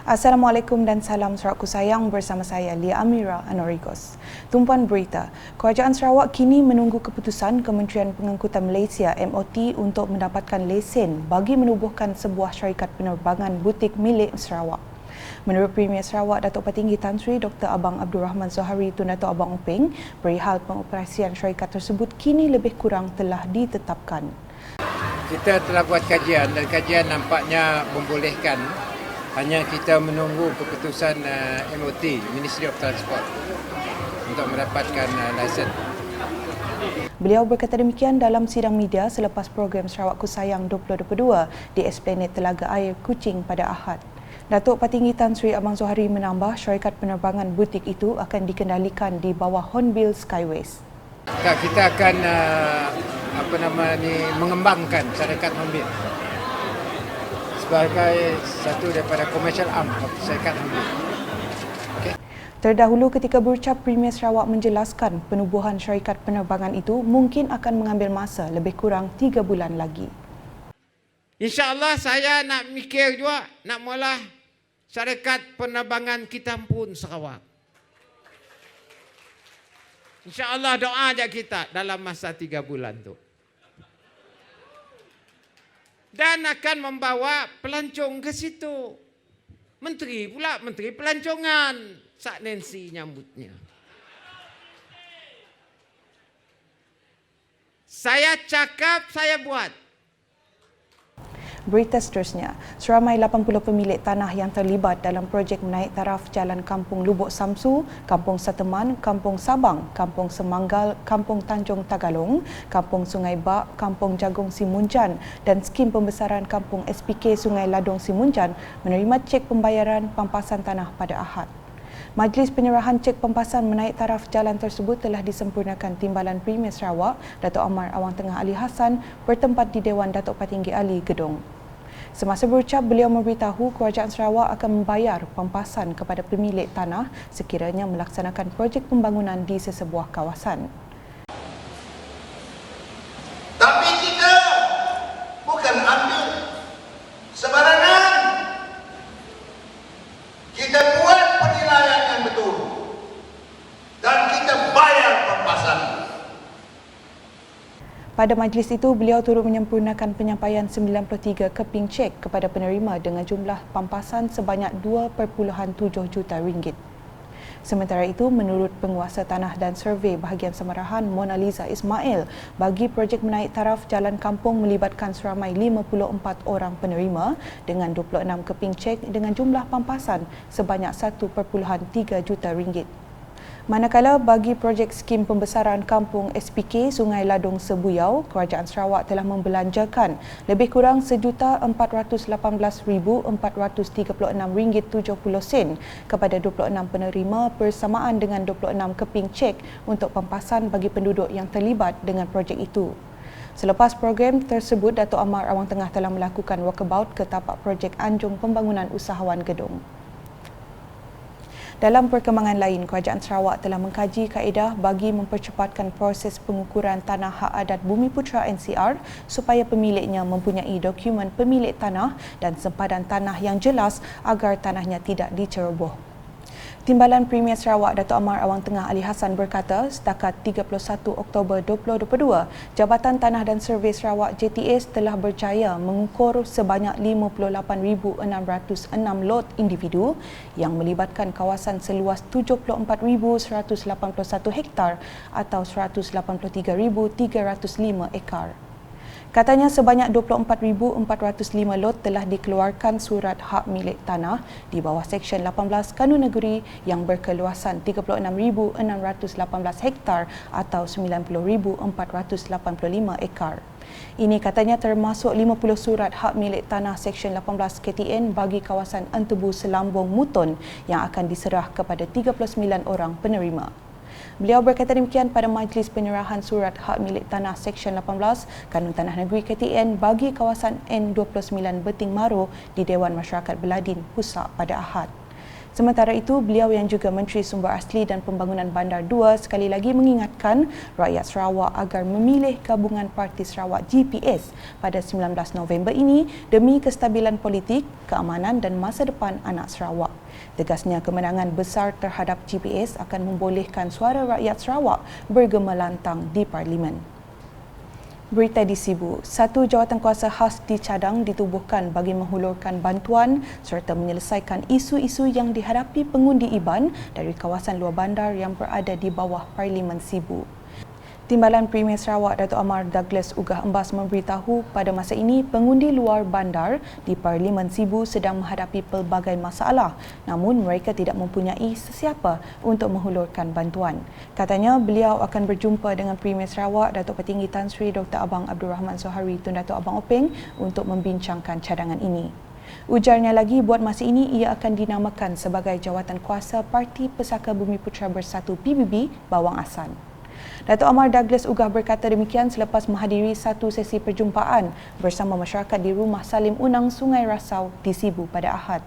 Assalamualaikum dan salam Sarawakku sayang, bersama saya Lia Amira Anorigos. Tumpuan berita, Kerajaan Sarawak kini menunggu keputusan Kementerian Pengangkutan Malaysia MOT untuk mendapatkan lesen bagi menubuhkan sebuah syarikat penerbangan butik milik Sarawak. Menurut Premier Sarawak Datuk Patinggi Tan Sri Dr. Abang Abdul Rahman Zohari Tun Datuk Abang Upeng, perihal pengoperasian syarikat tersebut kini lebih kurang telah ditetapkan. Kita telah buat kajian dan kajian nampaknya membolehkan. Hanya kita menunggu keputusan MOT, Ministry of Transport, untuk mendapatkan lesen. Beliau berkata demikian dalam sidang media selepas program Sarawakku Sayang 2022 di Esplanade Telaga Air Kuching pada Ahad. Datuk Patinggi Tan Sri Abang Zohari menambah syarikat penerbangan butik itu akan dikendalikan di bawah Hornbill Skyways. Kita akan mengembangkan syarikat Hornbill sebagai satu daripada commercial arm syarikat Hornbill. Okay. Terdahulu ketika berucap, Premier Sarawak menjelaskan penubuhan syarikat penerbangan itu mungkin akan mengambil masa lebih kurang 3 bulan lagi. InsyaAllah saya nak mikir juga nak mula syarikat penerbangan kita pun Sarawak. InsyaAllah doa aja kita dalam masa 3 bulan tu. Dan akan membawa pelancong ke situ. Menteri pula, Menteri Pelancongan. Sak Nancy nyambutnya. Saya cakap, saya buat. Berita seterusnya, seramai 80 pemilik tanah yang terlibat dalam projek menaik taraf Jalan Kampung Lubuk Samsu, Kampung Seteman, Kampung Sabang, Kampung Semanggal, Kampung Tanjung Tagalong, Kampung Sungai Bak, Kampung Jagung Simunjan dan skim pembesaran Kampung SPK Sungai Ladong Simunjan menerima cek pembayaran pampasan tanah pada Ahad. Majlis penyerahan cek pampasan menaik taraf jalan tersebut telah disempurnakan Timbalan Premier Sarawak, Datuk Amar Awang Tengah Ali Hassan bertempat di Dewan Datuk Patinggi Ali Gedong. Semasa berucap, beliau memberitahu Kerajaan Sarawak akan membayar pampasan kepada pemilik tanah sekiranya melaksanakan projek pembangunan di sesebuah kawasan. Tapi kita bukan ambil sembarangan. Kita buat penilaian yang betul dan kita bayar pampasan. Pada majlis itu, beliau turut menyempurnakan penyampaian 93 keping cek kepada penerima dengan jumlah pampasan sebanyak 2.7 juta ringgit. Sementara itu, menurut penguasa tanah dan survey bahagian Samarahan Mona Lisa Ismail, bagi projek menaik taraf jalan kampung melibatkan seramai 54 orang penerima dengan 26 keping cek dengan jumlah pampasan sebanyak 1.3 juta ringgit. Manakala bagi projek skim pembesaran Kampung SPK Sungai Ladong Sebuyau, Kerajaan Sarawak telah membelanjakan lebih kurang RM418,436.70 kepada 26 penerima bersamaan dengan 26 keping cek untuk pampasan bagi penduduk yang terlibat dengan projek itu. Selepas program tersebut, Datuk Amar Awang Tengah telah melakukan walkabout ke tapak projek Anjung Pembangunan Usahawan Gedong. Dalam perkembangan lain, Kerajaan Sarawak telah mengkaji kaedah bagi mempercepatkan proses pengukuran tanah hak adat Bumiputra NCR supaya pemiliknya mempunyai dokumen pemilik tanah dan sempadan tanah yang jelas agar tanahnya tidak diceroboh. Timbalan Premier Sarawak Datuk Amar Awang Tengah Ali Hassan berkata, setakat 31 Oktober 2022, Jabatan Tanah dan Survey Sarawak JTS telah berjaya mengukur sebanyak 58,606 lot individu yang melibatkan kawasan seluas 74,181 hektar atau 183,305 ekar. Katanya sebanyak 24,405 lot telah dikeluarkan surat hak milik tanah di bawah Seksyen 18 Kanun Negeri yang berkeluasan 36,618 hektar atau 90,485 ekar. Ini katanya termasuk 50 surat hak milik tanah Seksyen 18 KTN bagi kawasan Entebu Selambung Mutun yang akan diserah kepada 39 orang penerima. Beliau berkata demikian pada Majlis Penyerahan Surat Hak Milik Tanah Seksyen 18 Kanun Tanah Negeri KTN bagi kawasan N29 Beting Maru di Dewan Masyarakat Beladin Pusak pada Ahad. Sementara itu, beliau yang juga Menteri Sumber Asli dan Pembangunan Bandar 2 sekali lagi mengingatkan rakyat Sarawak agar memilih gabungan Parti Sarawak GPS pada 19 November ini demi kestabilan politik, keamanan dan masa depan anak Sarawak. Tegasnya kemenangan besar terhadap GPS akan membolehkan suara rakyat Sarawak bergema lantang di Parlimen. Berita di Sibu, satu jawatankuasa khas dicadang ditubuhkan bagi menghulurkan bantuan serta menyelesaikan isu-isu yang dihadapi pengundi IBAN dari kawasan luar bandar yang berada di bawah Parlimen Sibu. Timbalan Premier Sarawak Datuk Amar Douglas Ugah Embas memberitahu pada masa ini pengundi luar bandar di Parlimen Sibu sedang menghadapi pelbagai masalah namun mereka tidak mempunyai sesiapa untuk menghulurkan bantuan. Katanya beliau akan berjumpa dengan Premier Sarawak Datuk Petinggi Tan Sri Dr. Abang Abdul Rahman Zohari Tun Datuk Abang Openg untuk membincangkan cadangan ini. Ujarnya lagi buat masa ini ia akan dinamakan sebagai Jawatankuasa Parti Pesaka Bumiputera Bersatu PBB Bawang Asan. Datuk Amar Douglas Ugah berkata demikian selepas menghadiri satu sesi perjumpaan bersama masyarakat di Rumah Salim Unang Sungai Rasau di Sibu pada Ahad.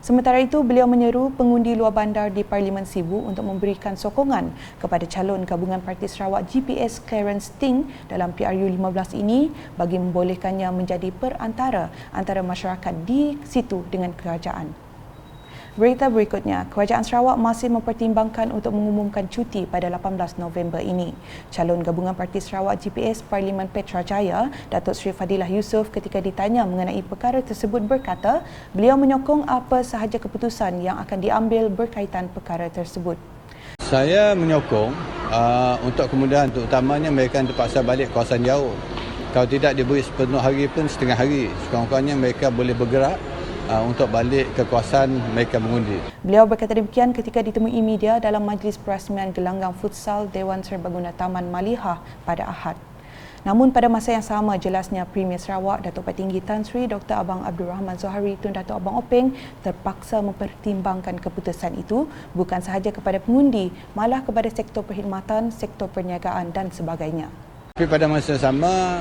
Sementara itu, beliau menyeru pengundi luar bandar di Parlimen Sibu untuk memberikan sokongan kepada calon gabungan Parti Sarawak GPS Clarence Ting dalam PRU 15 ini bagi membolehkannya menjadi perantara antara masyarakat di situ dengan kerajaan. Berita berikutnya, Kerajaan Sarawak masih mempertimbangkan untuk mengumumkan cuti pada 18 November ini. Calon gabungan Parti Sarawak GPS Parlimen Petrajaya, Datuk Seri Fadilah Yusof ketika ditanya mengenai perkara tersebut berkata, beliau menyokong apa sahaja keputusan yang akan diambil berkaitan perkara tersebut. Saya menyokong untuk kemudahan terutamanya mereka yang terpaksa balik kawasan jauh. Kalau tidak diberi sepenuh hari pun setengah hari, sekurang-kurangnya mereka boleh bergerak untuk balik ke kawasan mereka mengundi. Beliau berkata demikian ketika ditemui media dalam majlis perasmian gelanggang futsal Dewan Serbaguna Taman Malihah pada Ahad. Namun pada masa yang sama jelasnya Premier Sarawak Datuk Petinggi Tan Sri Dr. Abang Abdul Rahman Zohari Tun Datuk Abang Openg terpaksa mempertimbangkan keputusan itu bukan sahaja kepada pengundi, malah kepada sektor perkhidmatan, sektor perniagaan dan sebagainya. Tapi pada masa sama,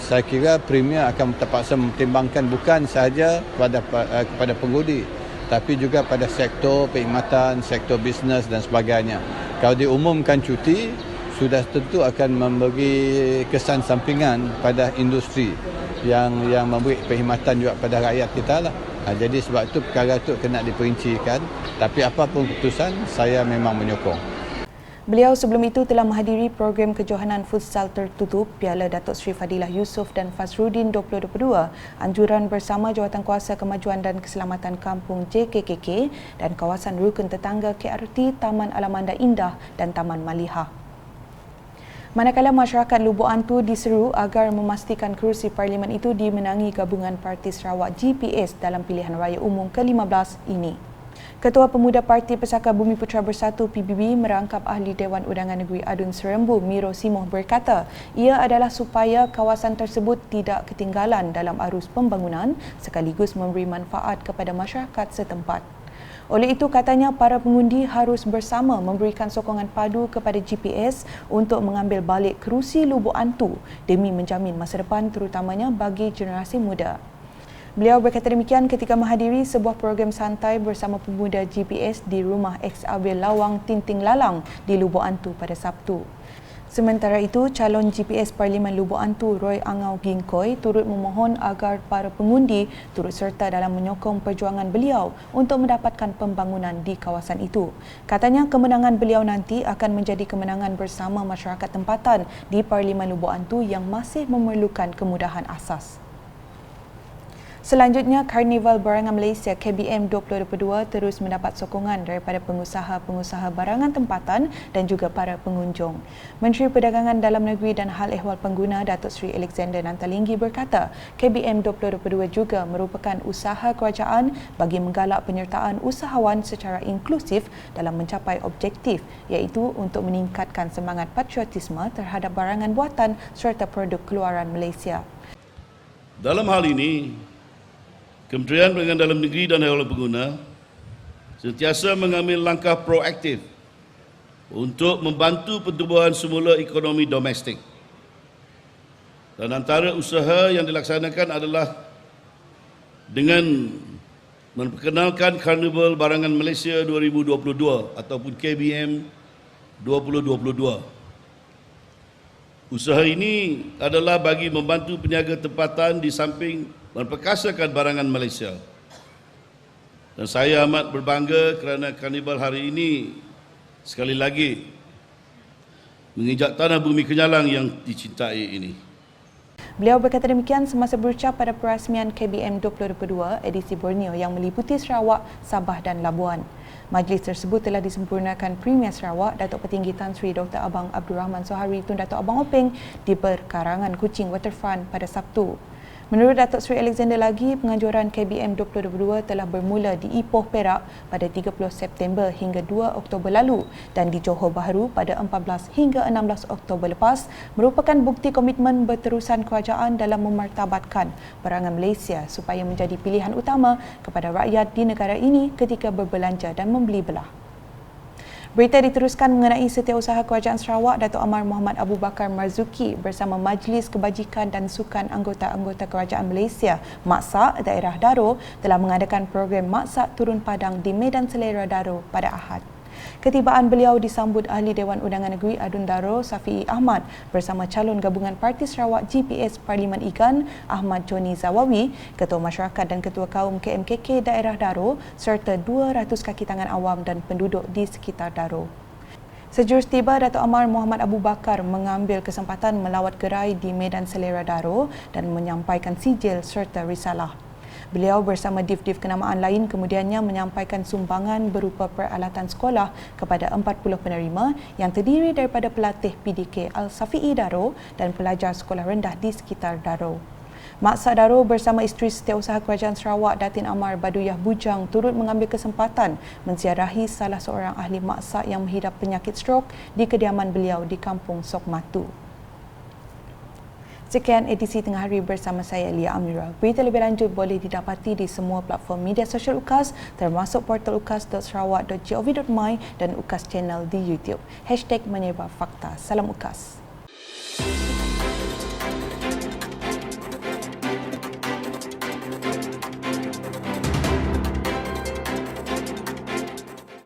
saya kira Premier akan terpaksa mempertimbangkan bukan sahaja kepada pengundi, tapi juga pada sektor perkhidmatan, sektor bisnes dan sebagainya. Kalau diumumkan cuti, sudah tentu akan memberi kesan sampingan pada industri yang memberi perkhidmatan juga pada rakyat kita lah. Jadi sebab itu perkara itu kena diperincikan. Tapi apapun keputusan, saya memang menyokong. Beliau sebelum itu telah menghadiri program kejohanan futsal tertutup Piala Datuk Seri Fadilah Yusof dan Fazrudin 2022, anjuran bersama Jawatankuasa Kemajuan dan Keselamatan Kampung JKKK dan kawasan rukun tetangga KRT Taman Alamanda Indah dan Taman Malihah. Manakala masyarakat Lubuk Antu diseru agar memastikan kerusi parlimen itu dimenangi gabungan Parti Sarawak GPS dalam pilihan raya umum ke-15 ini. Ketua Pemuda Parti Pesaka Bumiputera Bersatu PBB merangkap Ahli Dewan Undangan Negeri Adun Serembu Miro Simoh berkata ia adalah supaya kawasan tersebut tidak ketinggalan dalam arus pembangunan sekaligus memberi manfaat kepada masyarakat setempat. Oleh itu katanya para pengundi harus bersama memberikan sokongan padu kepada GPS untuk mengambil balik kerusi Lubuk Antu demi menjamin masa depan terutamanya bagi generasi muda. Beliau berkata demikian ketika menghadiri sebuah program santai bersama pemuda GPS di rumah ex-Abil Lawang Tinting Lalang di Lubuk Antu pada Sabtu. Sementara itu, calon GPS Parlimen Lubuk Antu Roy Angau Gingkoi turut memohon agar para pengundi turut serta dalam menyokong perjuangan beliau untuk mendapatkan pembangunan di kawasan itu. Katanya kemenangan beliau nanti akan menjadi kemenangan bersama masyarakat tempatan di Parlimen Lubuk Antu yang masih memerlukan kemudahan asas. Selanjutnya, Karnival Barangan Malaysia KBM 2022 terus mendapat sokongan daripada pengusaha-pengusaha barangan tempatan dan juga para pengunjung. Menteri Perdagangan Dalam Negeri dan Hal Ehwal Pengguna Datuk Seri Alexander Nantalinggi berkata, KBM 2022 juga merupakan usaha kerajaan bagi menggalak penyertaan usahawan secara inklusif dalam mencapai objektif iaitu untuk meningkatkan semangat patriotisme terhadap barangan buatan serta produk keluaran Malaysia. Dalam hal ini, Kementerian Perdagangan Dalam Negeri dan Hal Ehwal Pengguna sentiasa mengambil langkah proaktif untuk membantu pertumbuhan semula ekonomi domestik. Dan antara usaha yang dilaksanakan adalah dengan memperkenalkan Karnival Barangan Malaysia 2022 ataupun KBM 2022. Usaha ini adalah bagi membantu peniaga tempatan di samping memperkasakan barangan Malaysia. Dan saya amat berbangga kerana Karnival hari ini sekali lagi menginjak tanah bumi Kenyalang yang dicintai ini. Beliau berkata demikian semasa berucap pada perasmian KBM 2022 edisi Borneo yang meliputi Sarawak, Sabah dan Labuan. Majlis tersebut telah disempurnakan Premier Sarawak Datuk Petinggi Tan Sri Dr. Abang Abdul Rahman Sohari Tun Datuk Abang Openg di Perkarangan Kuching Waterfront pada Sabtu. Menurut Datuk Seri Alexander lagi, penganjuran KBM 2022 telah bermula di Ipoh Perak pada 30 September hingga 2 Oktober lalu dan di Johor Bahru pada 14 hingga 16 Oktober lepas merupakan bukti komitmen berterusan kerajaan dalam memartabatkan barangan Malaysia supaya menjadi pilihan utama kepada rakyat di negara ini ketika berbelanja dan membeli belah. Berita diteruskan mengenai Setiausaha Kerajaan Sarawak Datuk Amar Muhammad Abu Bakar Marzuki bersama Majlis Kebajikan dan Sukan Anggota-Anggota Kerajaan Malaysia MAKSAK Daerah Daro telah mengadakan program MAKSAK Turun Padang di Medan Selera Daro pada Ahad. Ketibaan beliau disambut Ahli Dewan Undangan Negeri Adun Daro Safi'i Ahmad bersama calon gabungan Parti Sarawak GPS Parlimen Igan Ahmad Joni Zawawi, Ketua Masyarakat dan Ketua Kaum KMKK Daerah Daro serta 200 kaki tangan awam dan penduduk di sekitar Daro. Sejurus tiba, Datuk Amar Muhammad Abu Bakar mengambil kesempatan melawat gerai di Medan Selera Daro dan menyampaikan sijil serta risalah. Beliau bersama div-div kenamaan lain kemudiannya menyampaikan sumbangan berupa peralatan sekolah kepada 40 penerima yang terdiri daripada pelatih PDK Al-Safi'i Daro dan pelajar sekolah rendah di sekitar Daro. MAKSAK Daro bersama isteri Setiausaha Kerajaan Sarawak Datin Amar Baduyah Bujang turut mengambil kesempatan menziarahi salah seorang ahli MAKSAK yang menghidap penyakit strok di kediaman beliau di Kampung Sokmatu. Sekian edisi Tengah Hari bersama saya Lia Amira. Berita lebih lanjut boleh didapati di semua platform media sosial UKAS termasuk portal ukas.sarawak.gov.my dan UKAS Channel di YouTube. #Menyebar Fakta. Salam UKAS.